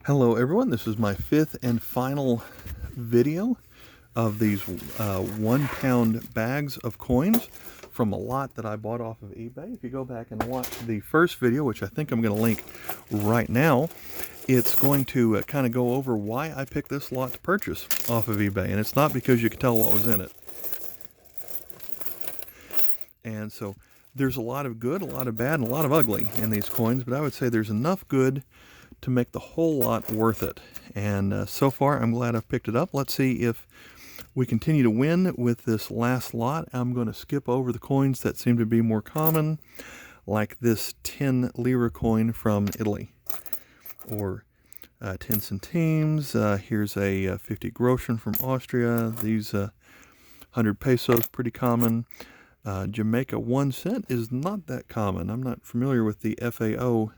Hello everyone, this is my fifth and final video of these 1 pound bags of coins from a lot that I bought off of eBay. If you go back and watch the first video, which I think I'm going to link right now, it's going to kind of go over why I picked this lot to purchase off of eBay. And it's not because you could tell what was in it. And so there's a lot of good, a lot of bad, and a lot of ugly in these coins, but I would say there's enough good to make the whole lot worth it. And so far, I'm glad I've picked it up. Let's see if we continue to win with this last lot. I'm going to skip over the coins that seem to be more common, like this 10 Lira coin from Italy, or 10 centimes. Here's a 50 groschen from Austria. These 100 pesos, pretty common. Jamaica 1 cent is not that common. I'm not familiar with the FAO.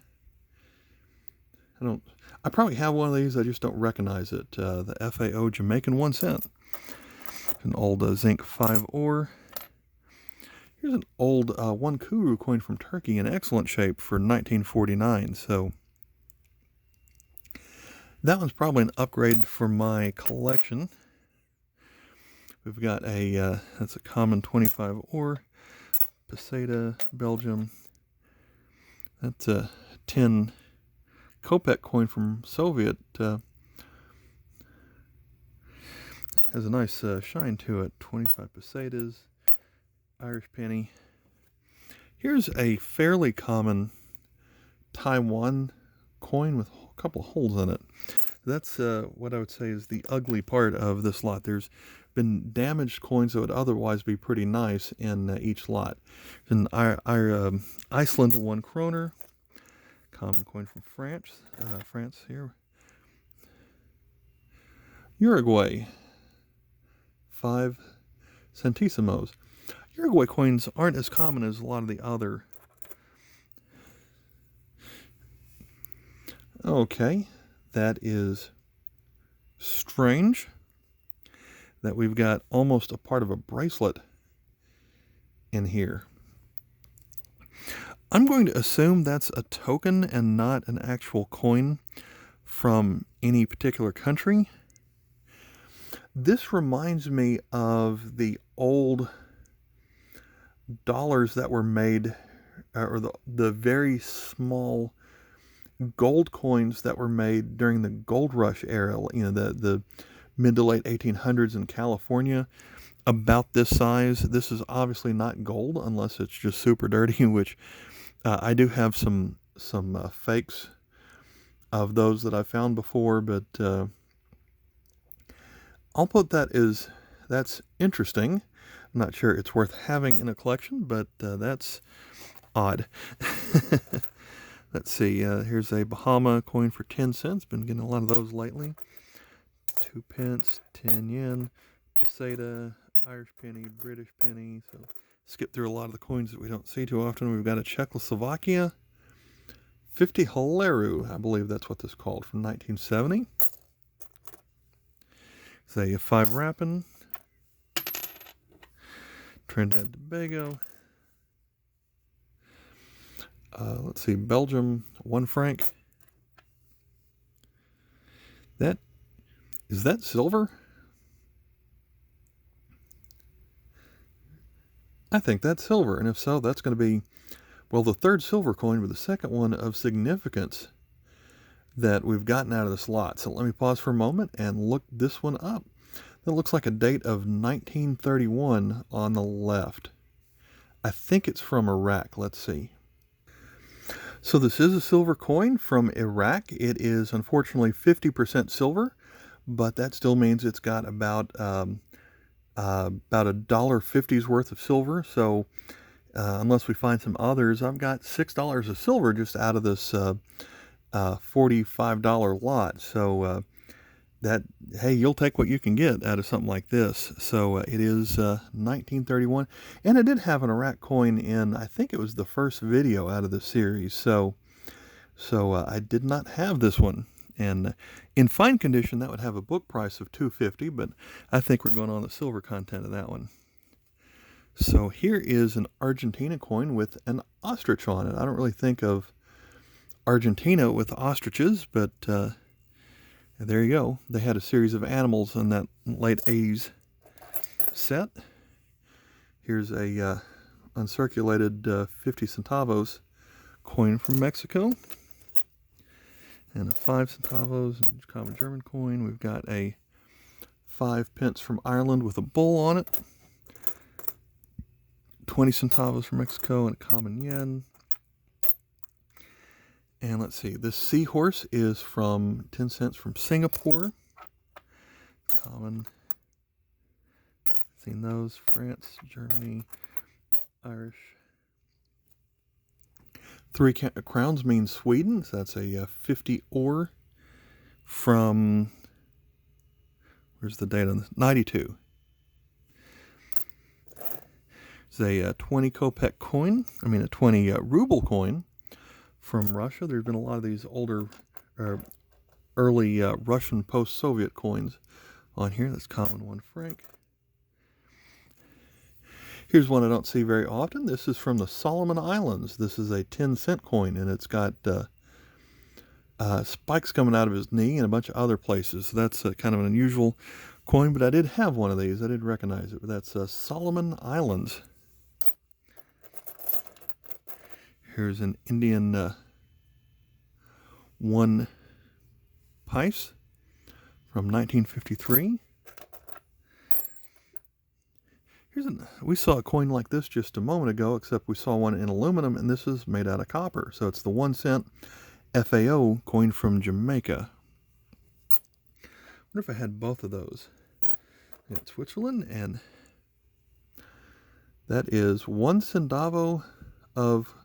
I probably have one of these, I just don't recognize it. The FAO Jamaican 1 cent. An old zinc 5 ore. Here's an old 1 kuru coin from Turkey in excellent shape for 1949. So that one's probably an upgrade for my collection. We've got that's a common 25 ore. Peseta, Belgium. That's a 10 Kopek coin from Soviet. Has a nice shine to it. 25 pesetas, Irish penny. Here's a fairly common Taiwan coin with a couple of holes in it. That's what I would say is the ugly part of this lot. There's been damaged coins that would otherwise be pretty nice in each lot. An Iceland 1 kroner. Common coin from France here. Uruguay, 5 centésimos. Uruguay coins aren't as common as a lot of the other. Okay, that is strange that we've got almost a part of a bracelet in here. I'm going to assume that's a token and not an actual coin from any particular country. This reminds me of the old dollars that were made, or the very small gold coins that were made during the gold rush era, the mid to late 1800s in California, about this size. This is obviously not gold unless it's just super dirty, which I do have some fakes of those that I found before, but I'll put that's interesting. I'm not sure it's worth having in a collection, but that's odd. Let's see, here's a Bahama coin for 10 cents. Been getting a lot of those lately. 2 pence, 10 yen, peseta, Irish penny, British penny. So skip through a lot of the coins that we don't see too often. We've got a Czechoslovakia 50 Haleru, I believe that's what this called, from 1970. It's a 5 Rapin. Trinidad and Tobago. Let's see, Belgium 1 franc. Is that silver? I think that's silver, and if so, that's going to be, well, the third silver coin, but the second one of significance that we've gotten out of this lot. So let me pause for a moment and look this one up. That looks like a date of 1931 on the left. I think it's from Iraq. Let's see. So this is a silver coin from Iraq. It is unfortunately 50% silver, but that still means it's got about $1.50's worth of silver. So unless we find some others, I've got $6 of silver just out of this $45 lot. So hey, you'll take what you can get out of something like this. So it is 1931, and I did have an Iraq coin in, I think it was the first video out of the series. So I did not have this one. And in fine condition, that would have a book price of $2.50, but I think we're going on the silver content of that one. So here is an Argentina coin with an ostrich on it. I don't really think of Argentina with ostriches, but And there you go. They had a series of animals in that late 80s set. Here's a uncirculated 50 centavos coin from Mexico. And a 5 centavos, common German coin. We've got a 5 pence from Ireland with a bull on it. 20 centavos from Mexico and a common yen. And let's see, this seahorse is from 10 cents from Singapore. Common. Seen those. France, Germany, Irish. 3 crowns means Sweden. So that's a 50 ore from, where's the date on this? 92. It's a 20 kopeck coin. I mean a 20 ruble coin from Russia. There's been a lot of these older, early Russian post-Soviet coins on here. That's common 1 franc. Here's one I don't see very often. This is from the Solomon Islands. This is a 10-cent coin, and it's got spikes coming out of his knee and a bunch of other places. So that's kind of an unusual coin, but I did have one of these. I did recognize it, but that's Solomon Islands. Here's an Indian 1 pice from 1953. We saw a coin like this just a moment ago, except we saw one in aluminum, and this is made out of copper. So it's the 1 cent FAO coin from Jamaica. I wonder if I had both of those. I got Switzerland, and that is 1 centavo of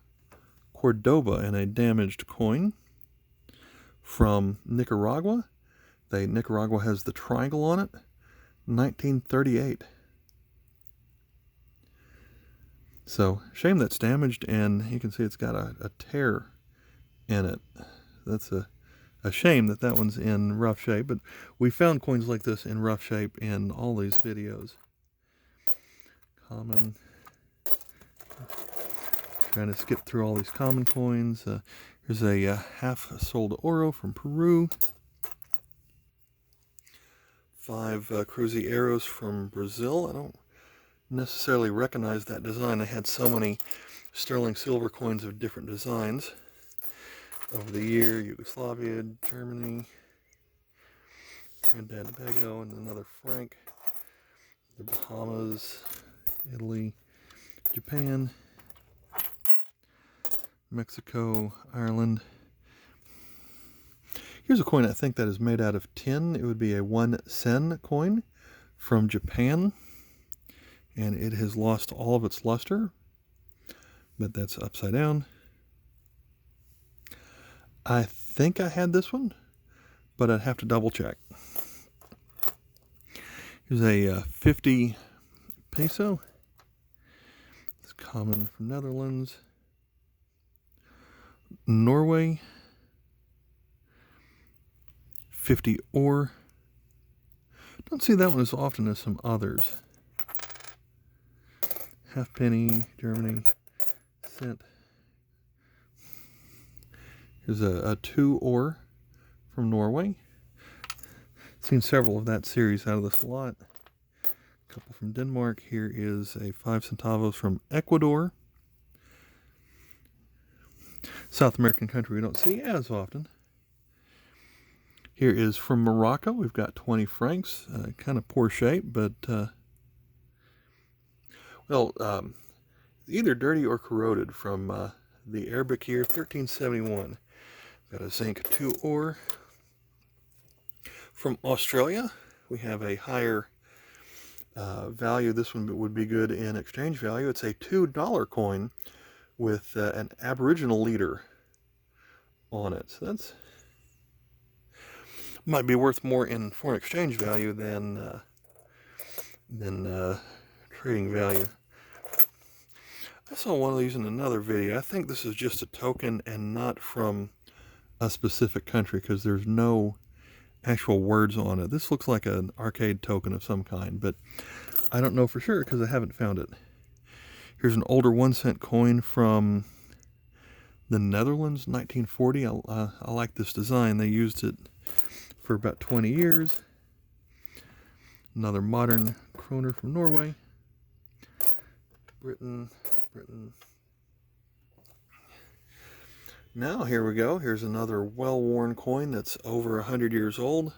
Cordoba and a damaged coin from Nicaragua. Nicaragua has the triangle on it. 1938. So, shame that's damaged, and you can see it's got a tear in it. That's a shame that that one's in rough shape, but we found coins like this in rough shape in all these videos. Common. Trying to skip through all these common coins. Here's a half sol de oro from Peru. 5 crucieros from Brazil. I don't necessarily recognize that design. I had so many sterling silver coins of different designs over the year. Yugoslavia, Germany, Trinidad and Tobago, and another franc. The Bahamas, Italy, Japan, Mexico, Ireland. Here's a coin I think that is made out of tin. It would be a 1 sen coin from Japan. And it has lost all of its luster, but that's upside down. I think I had this one, but I'd have to double check. Here's a 50 peso. It's common from Netherlands. Norway. 50 ore. Don't see that one as often as some others. Halfpenny, Germany, cent. Here's a 2 ore from Norway. Seen several of that series out of this lot. A couple from Denmark. Here is a 5 centavos from Ecuador. South American country we don't see as often. Here is from Morocco. We've got 20 francs. Kind of poor shape, but either dirty or corroded from the Arabic year 1371. Got a zinc 2 ore. From Australia, we have a higher value. This one would be good in exchange value. It's a $2 coin with an Aboriginal leader on it. So that's might be worth more in foreign exchange value than trading value. I saw one of these in another video. I think this is just a token and not from a specific country because there's no actual words on it. This looks like an arcade token of some kind, but I don't know for sure because I haven't found it. Here's an older 1 cent coin from the Netherlands, 1940. I like this design. They used it for about 20 years. Another modern kroner from Norway. Britain. Now here we go. Here's another well-worn coin that's over 100 years old.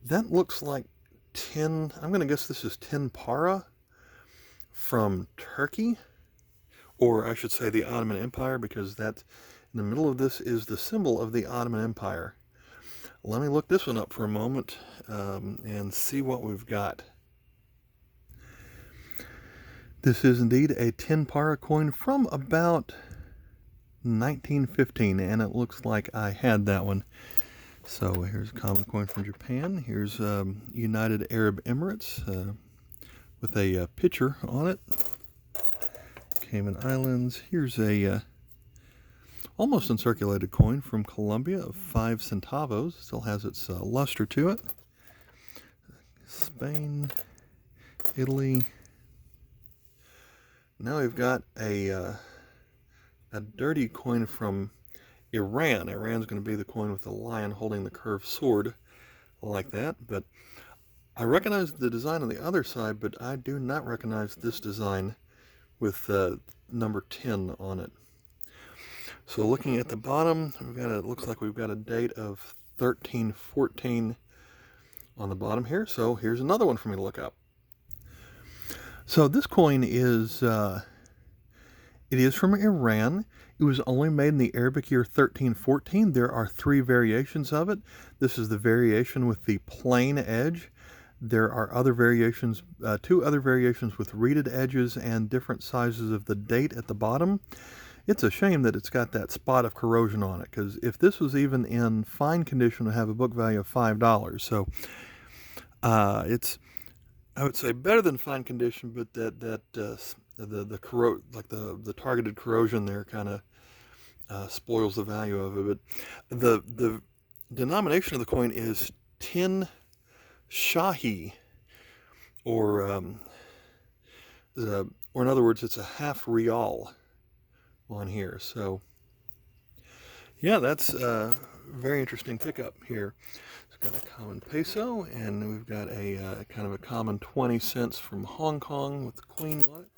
That looks like 10, I'm going to guess this is 10 para from Turkey, or I should say the Ottoman Empire, because that in the middle of this is the symbol of the Ottoman Empire. Let me look this one up for a moment and see what we've got. This is indeed a 10 para coin from about 1915, and it looks like I had that one. So here's a common coin from Japan. Here's United Arab Emirates with a picture on it. Cayman Islands. Here's a almost uncirculated coin from Colombia of 5 centavos. Still has its luster to it. Spain, Italy. Now we've got a dirty coin from Iran. Iran's going to be the coin with the lion holding the curved sword like that. But I recognize the design on the other side, but I do not recognize this design with number 10 on it. So looking at the bottom, we've got it looks like we've got a date of 1314 on the bottom here. So here's another one for me to look up. So this coin is it is from Iran. It was only made in the Arabic year 1314. There are 3 variations of it. This is the variation with the plain edge. There are other variations, 2 other variations with reeded edges and different sizes of the date at the bottom. It's a shame that it's got that spot of corrosion on it, because if this was even in fine condition, it would have a book value of $5. So it's, I would say, better than fine condition, but the targeted corrosion there kind of spoils the value of it. But the denomination of the coin is 10 Shahi, or in other words, it's a half real on here. So yeah, that's a very interesting pickup here. It's got a common peso, and we've got a kind of a common 20 cents from Hong Kong with the queen on it.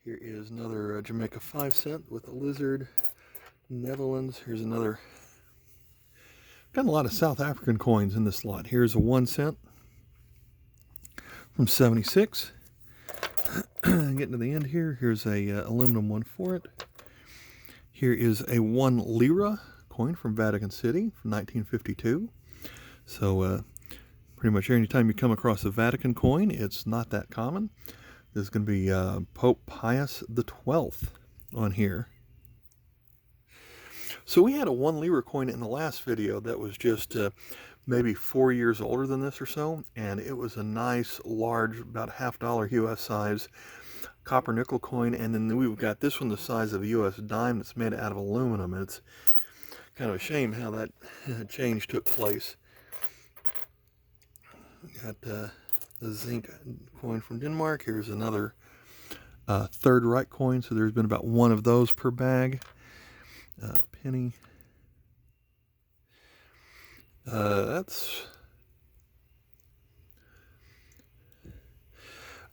Here is another Jamaica 5 cent with a lizard. Netherlands. Here's another. Got a lot of South African coins in this lot. Here's a 1 cent from 76. Getting to the end here. Here's a aluminum one for it. Here is a 1 lira coin from Vatican City from 1952. So pretty much any time you come across a Vatican coin, it's not that common. This is going to be Pope Pius XII on here. So we had a 1 lira coin in the last video that was just maybe 4 years older than this or so, and it was a nice, large, about $half US size copper nickel coin. And then we've got this one the size of a US dime that's made out of aluminum. It's kind of a shame how that change took place. We got the zinc coin from Denmark. Here's another Third Reich coin. So there's been about 1 of those per bag. Penny.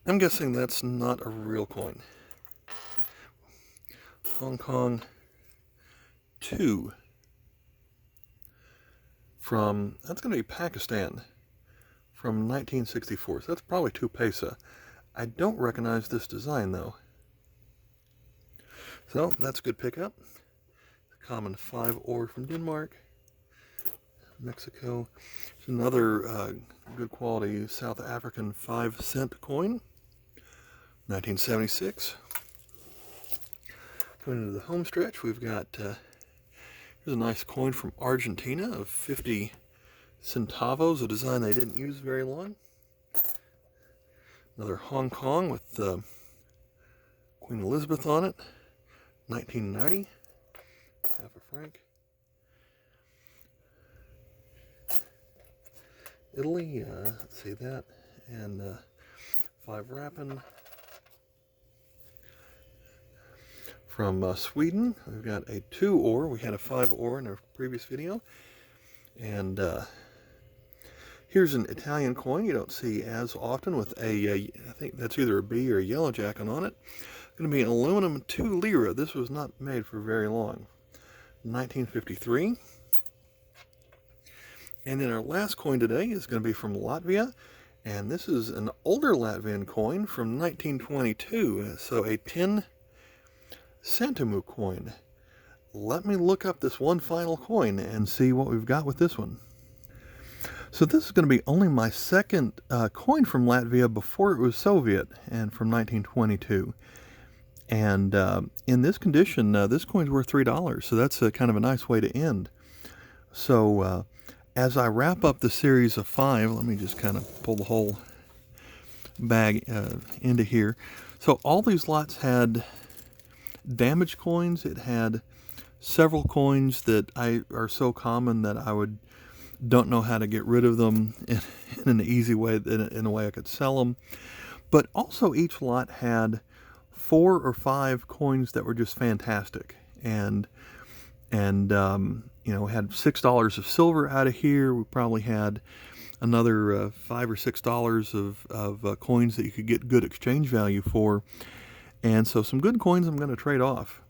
I'm guessing that's not a real coin. Hong Kong 2 from, that's going to be Pakistan, from 1964. So that's probably 2 peso. I don't recognize this design though. So that's a good pickup. Common 5 ore from Denmark. Mexico. It's another good quality South African 5 cent coin. 1976. Going into the home stretch, we've got here's a nice coin from Argentina of 50 centavos, a design they didn't use very long. Another Hong Kong with Queen Elizabeth on it, 1990, half a franc. Italy, let's see that, and 5 Rapin. from Sweden. We've got a 2 ore. We had a 5 ore in our previous video. And here's an Italian coin you don't see as often with I think that's either a B or a yellow jacket on it. Going to be an aluminum 2 lira. This was not made for very long. 1953. And then our last coin today is going to be from Latvia. And this is an older Latvian coin from 1922. So a 10 Centavos coin. Let me look up this one final coin and see what we've got with this one. So this is going to be only my second coin from Latvia before it was Soviet, and from 1922. And in this condition, this coin's worth $3, so that's kind of a nice way to end. So as I wrap up the series of 5, let me just kind of pull the whole bag into here. So all these lots had damaged coins. It had several coins that are so common that I don't know how to get rid of them in an easy way, in a way I could sell them. But also each lot had 4 or 5 coins that were just fantastic, and you know, had $6 of silver out of here. We probably had another $5 or $6 of coins that you could get good exchange value for. And so some good coins I'm going to trade off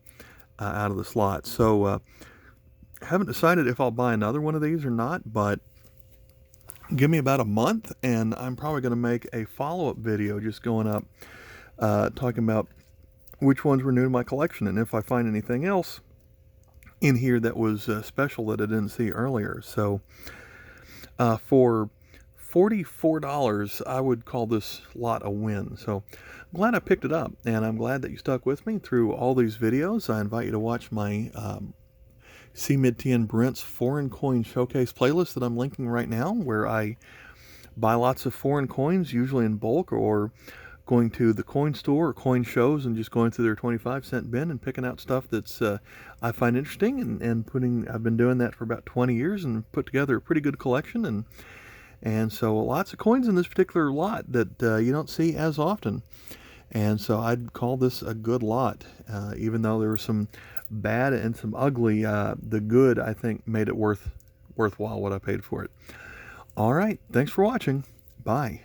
out of this lot. So haven't decided if I'll buy another one of these or not, but give me about a month and I'm probably going to make a follow-up video just going up talking about which ones were new to my collection, and if I find anything else in here that was special that I didn't see earlier. So for $44, I would call this lot a win. So I'm glad I picked it up, and I'm glad that you stuck with me through all these videos. I invite you to watch my C. Mid-Tien Brent's Foreign Coin Showcase playlist that I'm linking right now, where I buy lots of foreign coins, usually in bulk, or going to the coin store or coin shows and just going through their 25-cent bin and picking out stuff that's I find interesting, and I've been doing that for about 20 years and put together a pretty good collection, and so lots of coins in this particular lot that you don't see as often. And so I'd call this a good lot, even though there was some bad and some ugly. The good, I think, made it worthwhile what I paid for it. All right, thanks for watching. Bye.